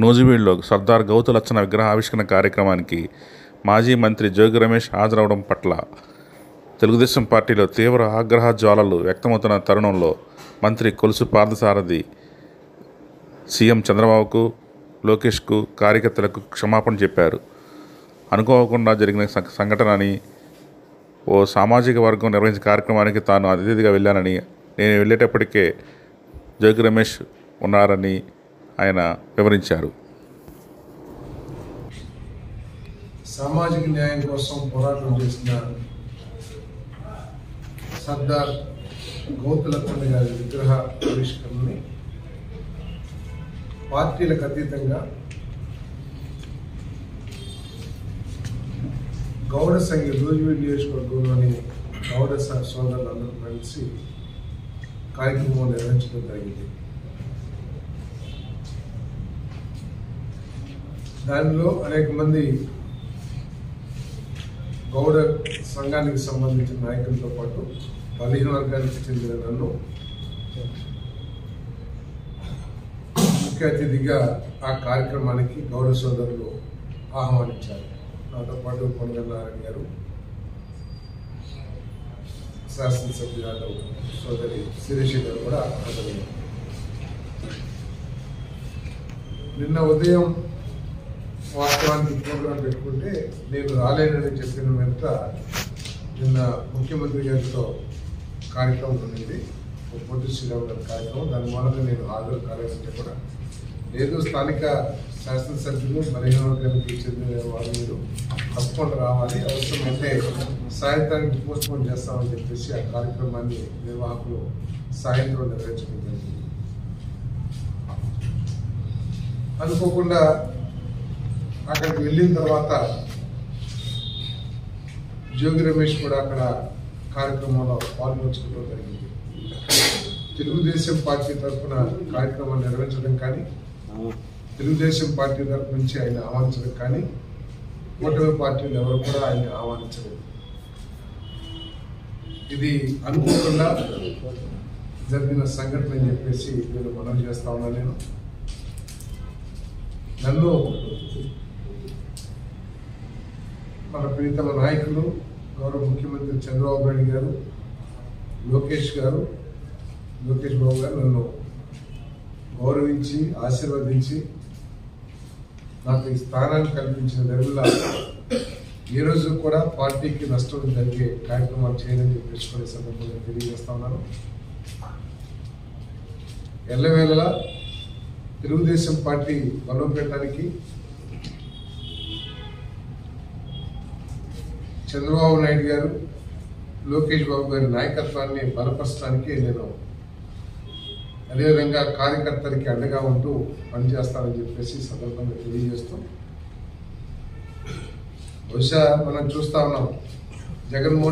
నూజివీడులో సర్దార్ గౌతు లచ్చన్న విగ్రహ ఆవిష్కరణ కార్యక్రమానికి మాజీ మంత్రి జోగి రమేష్ హాజరవడం పట్ల తెలుగుదేశం పార్టీలో తీవ్ర ఆగ్రహ జ్వాలలు వ్యక్తమవుతున్న తరుణంలో మంత్రి కొలుసు పార్థసారథి సీఎం చంద్రబాబుకు, లోకేష్కు, కార్యకర్తలకు క్షమాపణ చెప్పారు. అనుకోకుండా జరిగిన సంఘటన అని, ఓ సామాజిక వర్గం నిర్వహించిన కార్యక్రమానికి తాను అతిథిగా వెళ్ళానని, నేను వెళ్ళేటప్పటికే జోగి రమేష్ ఉన్నారని ఆయన వివరించారు. సామాజిక న్యాయం కోసం పోరాటం చేసిన సర్దార్ గౌతు లచ్చన్న గారి విగ్రహ ఆవిష్కరణని పార్టీలకు అతీతంగా గౌడ సంఘ నూజివీడు నియోజకవర్గంలోని గౌడ సోదరులందరూ కలిసి కార్యక్రమం నిర్వహించడం జరిగింది. దానిలో అనేక మంది గౌడ సంఘానికి సంబంధించిన నాయకులతో పాటు బలహీన వర్గానికి చెందిన నన్ను ముఖ్య అతిథిగా ఆ కార్యక్రమానికి గౌడ సోదరులు ఆహ్వానించారు. నాతో పాటు కొనగన్నారాయణ గారు, శాసనసభ్యురాలు సోదరి శిరీష గారు కూడా హాజరయ్యారు. నిన్న ఉదయం వాస్తవానికి ప్రోగ్రాం పెట్టుకుంటే నేను రాలేనని చెప్పిన వెంట నిన్న ముఖ్యమంత్రి గారితో కార్యక్రమం ఉన్నది, పొట్టి శ్రీరామ్ గారి కార్యక్రమం. దాని మూలంగా నేను హాజరు కాలేదంటే కూడా లేదు, స్థానిక శాసనసభ్యులు బలహీన వర్గానికి చెందిన వారు మీరు తప్పకుండా రావాలి, అవసరమైతే సాయంత్రానికి పోస్ట్పోన్ చేస్తామని చెప్పేసి ఆ కార్యక్రమాన్ని నిర్వాహకులు సాయంత్రం నిర్వహించడం జరిగింది. అనుకోకుండా అక్కడికి వెళ్ళిన తర్వాత జోగి రమేష్ కూడా అక్కడ కార్యక్రమంలో పాల్గొనడం జరిగింది. తెలుగుదేశం పార్టీ తరఫున కార్యక్రమం నిర్వహించడం కానీ, తెలుగుదేశం పార్టీ తరఫు నుంచి ఆయన ఆహ్వానించడం కానీ, కూటమి పార్టీలు ఎవరు కూడా ఆయన ఆహ్వానించలేదు. ఇది అనుకోకుండా జరిగిన సంఘటన అని చెప్పేసి నేను మనవి చేస్తా ఉన్నాను. నేను నన్ను మన ప్రీతమ నాయకులు గౌరవ ముఖ్యమంత్రి చంద్రబాబు నాయుడు గారు, లోకేష్ బాబు గారు నన్ను గౌరవించి ఆశీర్వదించి నాకు ఈ స్థానాన్ని కల్పించిన దరిమిలా ఏ రోజు కూడా పార్టీకి నష్టం జరిగే కార్యక్రమాలు చేయని చెప్పేసుకునే సందర్భంగా తెలియజేస్తా ఉన్నాను. ఎల్లవేళలా తెలుగుదేశం పార్టీ బలోపేతానికి చంద్రబాబు నాయుడు గారు, లోకేష్ బాబు గారి నాయకత్వాన్ని బలపరచడానికి నేను అదేవిధంగా కార్యకర్తలకి అండగా ఉంటూ పనిచేస్తానని చెప్పేసి సందర్భంగా తెలియజేస్తూ, బహుశా మనం చూస్తా ఉన్నాం జగన్మోహన్